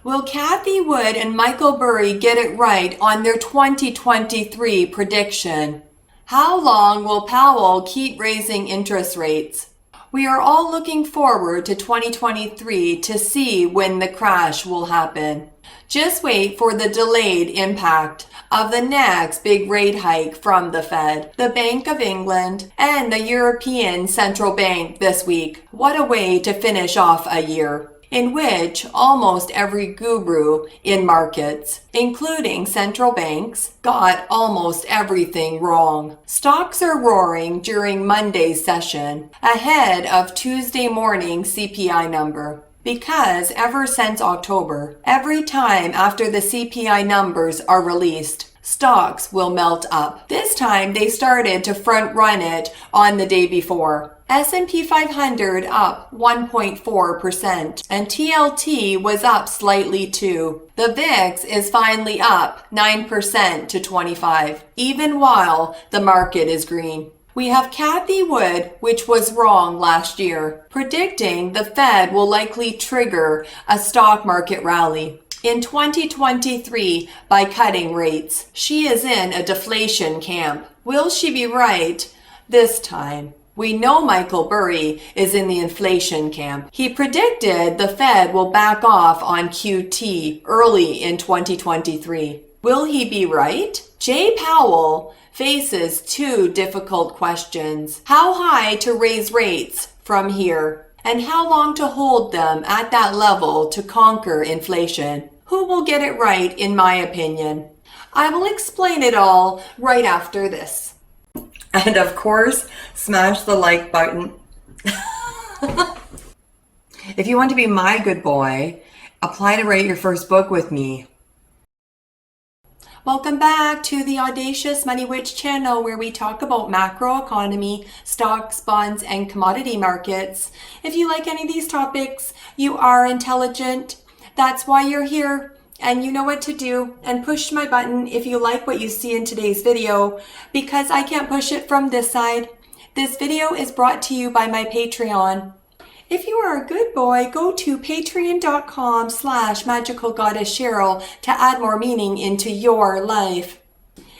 Will Cathie Wood and Michael Burry get it right on their 2023 prediction? How long will Powell keep raising interest rates? We are all looking forward to 2023 to see when the crash will happen. Just wait for the delayed impact of the next big rate hike from the Fed, the Bank of England, and the European Central Bank this week. What a way to finish off a year in which almost every guru in markets, including central banks, got almost everything wrong. Stocks are roaring during Monday's session, ahead of Tuesday morning CPI number. Because ever since October, every time after the CPI numbers are released, stocks will melt up. This time they started to front run it on the day before. S&P 500 up 1.4% and TLT was up slightly too. The VIX is finally up 9% to 25, even while the market is green. We have Cathie Wood, which was wrong last year, predicting the Fed will likely trigger a stock market rally in 2023 by cutting rates. She is in a deflation camp. Will she be right this time? We know Michael Burry is in the inflation camp. He predicted the Fed will back off on QT early in 2023. Will he be right? Jay Powell faces two difficult questions. How high to raise rates from here? And how long to hold them at that level to conquer inflation? Who will get it right, in my opinion? I will explain it all right after this. And of course, smash the like button. If you want to be my good boy, apply to write your first book with me. Welcome back to the Audacious Money Witch channel, where we talk about macroeconomy, stocks, bonds, and commodity markets. If you like any of these topics, you are intelligent. That's why you're here. And you know what to do, and push my button if you like what you see in today's video, because I can't push it from this side. This video is brought to you by my Patreon. If you are a good boy, go to patreon.com/magicalgoddesscheryl to add more meaning into your life.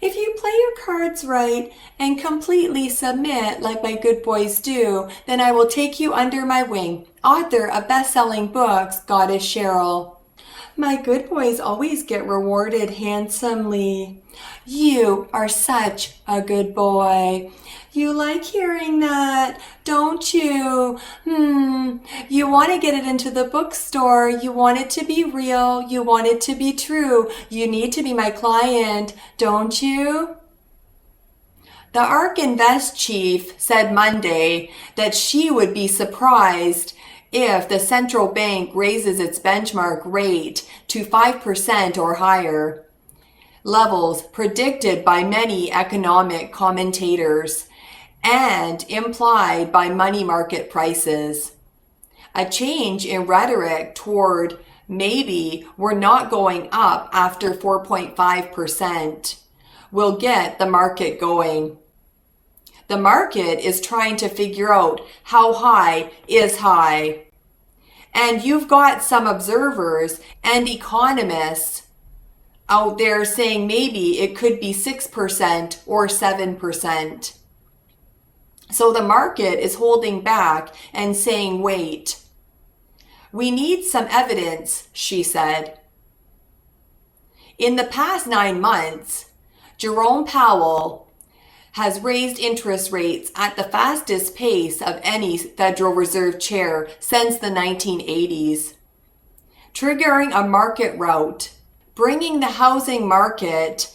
If you play your cards right and completely submit like my good boys do, then I will take you under my wing. Author of best-selling books, Goddess Cheryl. My good boys always get rewarded handsomely. You are such a good boy. You like hearing that, don't you? You want to get it into the bookstore. You want it to be real. You want it to be true. You need to be my client, don't you? The ARK Invest chief said Monday that she would be surprised if the central bank raises its benchmark rate to 5% or higher, levels predicted by many economic commentators and implied by money market prices. A change in rhetoric toward maybe we're not going up after 4.5% will get the market going. The market is trying to figure out how high is high. And you've got some observers and economists out there saying maybe it could be 6% or 7%. So the market is holding back and saying, wait. We need some evidence, she said. In the past 9 months, Jerome Powell has raised interest rates at the fastest pace of any Federal Reserve chair since the 1980s, triggering a market rout, bringing the housing market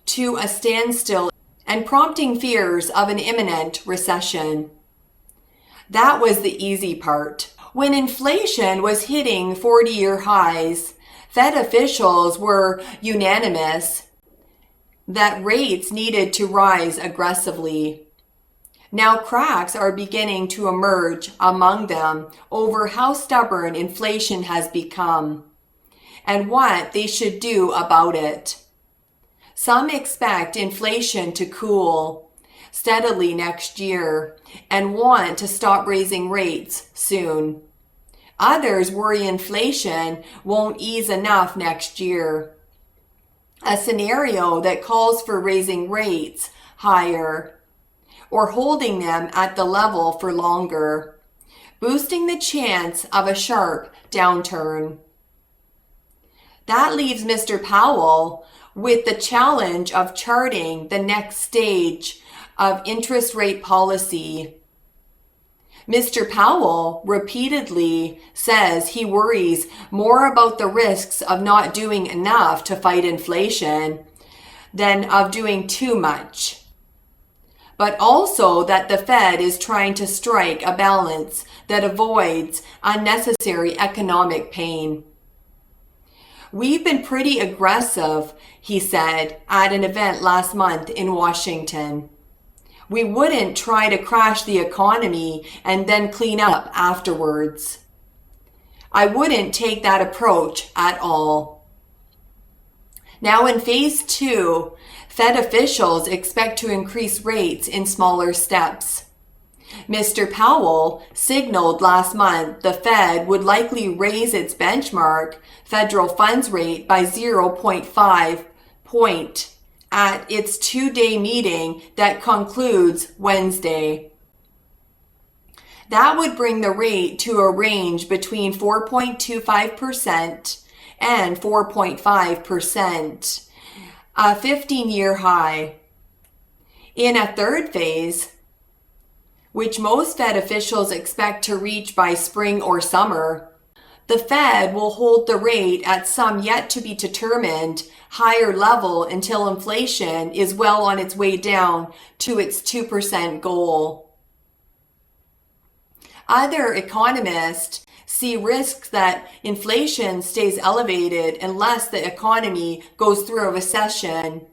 to a standstill and prompting fears of an imminent recession. That was the easy part. When inflation was hitting 40-year highs, Fed officials were unanimous that rates needed to rise aggressively. Now cracks are beginning to emerge among them over how stubborn inflation has become and what they should do about it. Some expect inflation to cool steadily next year and want to stop raising rates soon. Others worry inflation won't ease enough next year. A scenario that calls for raising rates higher or holding them at the level for longer, boosting the chance of a sharp downturn. That leaves Mr. Powell with the challenge of charting the next stage of interest rate policy. Mr. Powell repeatedly says he worries more about the risks of not doing enough to fight inflation than of doing too much, but also that the Fed is trying to strike a balance that avoids unnecessary economic pain. We've been pretty aggressive, he said at an event last month in Washington. We wouldn't try to crash the economy and then clean up afterwards. I wouldn't take that approach at all. Now in phase 2, Fed officials expect to increase rates in smaller steps. Mr. Powell signaled last month the Fed would likely raise its benchmark federal funds rate by 0.5 point at its 2-day meeting that concludes Wednesday. That would bring the rate to a range between 4.25% and 4.5%, a 15-year high. In a third phase, which most Fed officials expect to reach by spring or summer, the Fed will hold the rate at some yet to be determined higher level until inflation is well on its way down to its 2% goal. Other economists see risks that inflation stays elevated unless the economy goes through a recession,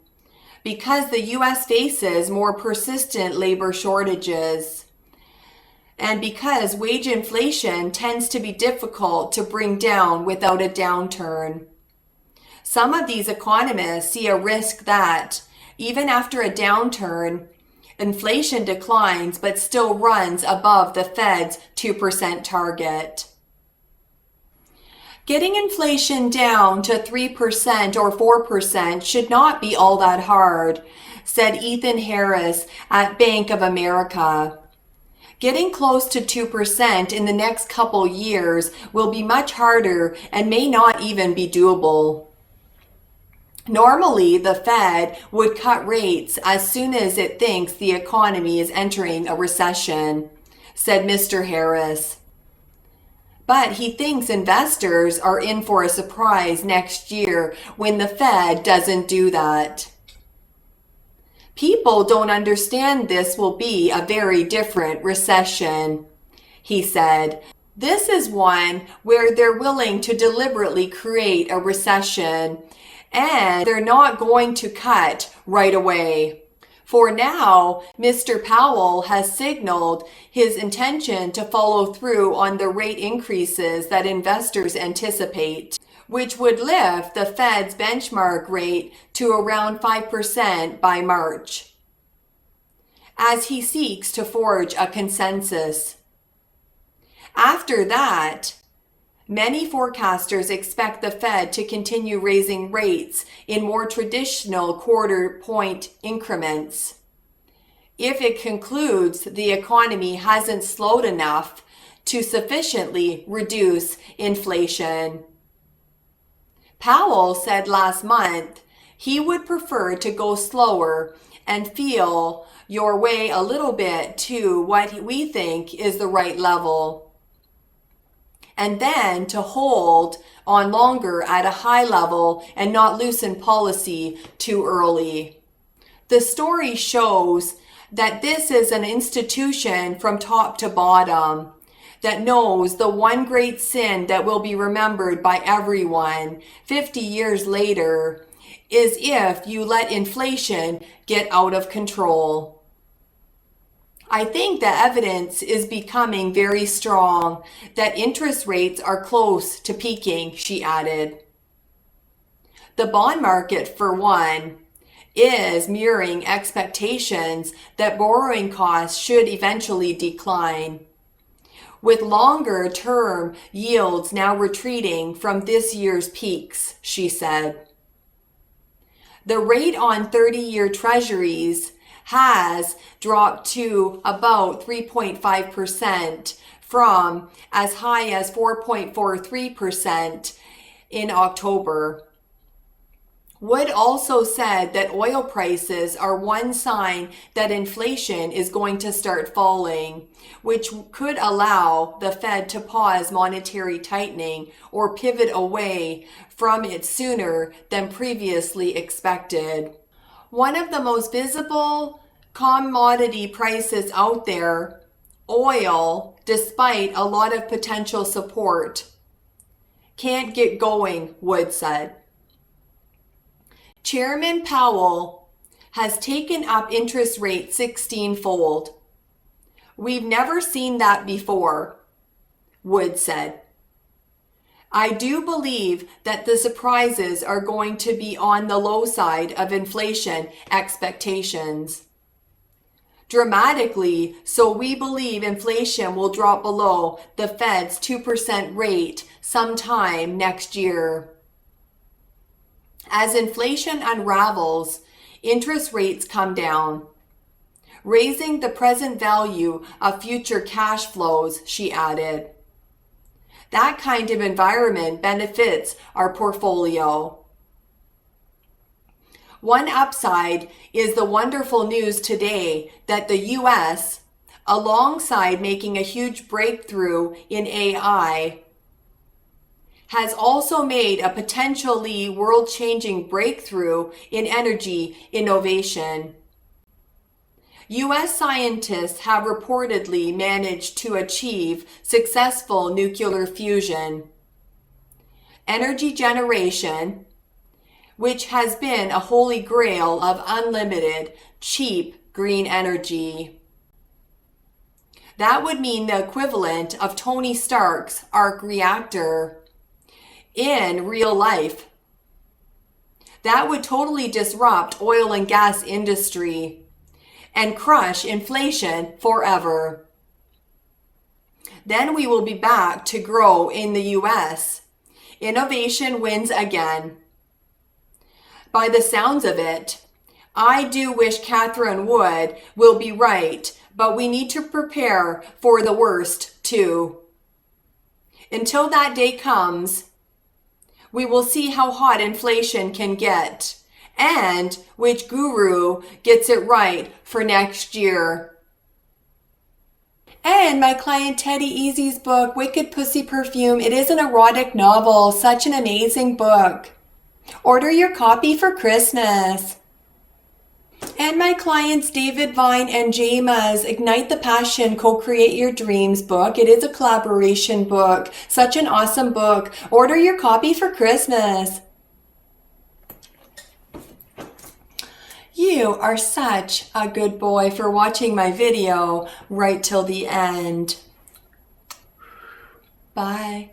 because the U.S. faces more persistent labor shortages, and because wage inflation tends to be difficult to bring down without a downturn. Some of these economists see a risk that, even after a downturn, inflation declines but still runs above the Fed's 2% target. Getting inflation down to 3% or 4% should not be all that hard, said Ethan Harris at Bank of America. Getting close to 2% in the next couple years will be much harder and may not even be doable. Normally, the Fed would cut rates as soon as it thinks the economy is entering a recession, said Mr. Harris. But he thinks investors are in for a surprise next year when the Fed doesn't do that. People don't understand this will be a very different recession, he said. This is one where they're willing to deliberately create a recession, and they're not going to cut right away. For now, Mr. Powell has signaled his intention to follow through on the rate increases that investors anticipate, which would lift the Fed's benchmark rate to around 5% by March, as he seeks to forge a consensus. After that, many forecasters expect the Fed to continue raising rates in more traditional quarter-point increments if it concludes the economy hasn't slowed enough to sufficiently reduce inflation. Powell said last month he would prefer to go slower and feel your way a little bit to what we think is the right level, and then to hold on longer at a high level and not loosen policy too early. The story shows that this is an institution from top to bottom that knows the one great sin that will be remembered by everyone 50 years later is if you let inflation get out of control. I think the evidence is becoming very strong that interest rates are close to peaking, she added. The bond market, for one, is mirroring expectations that borrowing costs should eventually decline. with longer-term yields now retreating from this year's peaks, she said. The rate on 30-year treasuries has dropped to about 3.5% from as high as 4.43% in October. Wood also said that oil prices are one sign that inflation is going to start falling, which could allow the Fed to pause monetary tightening or pivot away from it sooner than previously expected. One of the most visible commodity prices out there, oil, despite a lot of potential support, can't get going, Wood said. Chairman Powell has taken up interest rates 16-fold. We've never seen that before, Wood said. I do believe that the surprises are going to be on the low side of inflation expectations. Dramatically, so we believe inflation will drop below the Fed's 2% rate sometime next year. As inflation unravels, interest rates come down, raising the present value of future cash flows, she added. That kind of environment benefits our portfolio. One upside is the wonderful news today that the U.S., alongside making a huge breakthrough in AI, has also made a potentially world-changing breakthrough in energy innovation. U.S. scientists have reportedly managed to achieve successful nuclear fusion, energy generation, which has been a holy grail of unlimited, cheap green energy. That would mean the equivalent of Tony Stark's arc reactor in real life. That would totally disrupt oil and gas industry and crush inflation forever. Then we will be back to grow in the U.S. Innovation wins again. By the sounds of it, I do wish Catherine Wood will be right, but we need to prepare for the worst too. Until that day comes, we will see how hot inflation can get and which guru gets it right for next year. And my client Teddy Eazzy's book, Wicked Pussy Perfume, it is an erotic novel, such an amazing book. Order your copy for Christmas. And my clients David Vine and Jama's Ignite the Passion, Co-Create Your Dreams book. It is a collaboration book. Such an awesome book. Order your copy for Christmas. You are such a good boy for watching my video right till the end. Bye.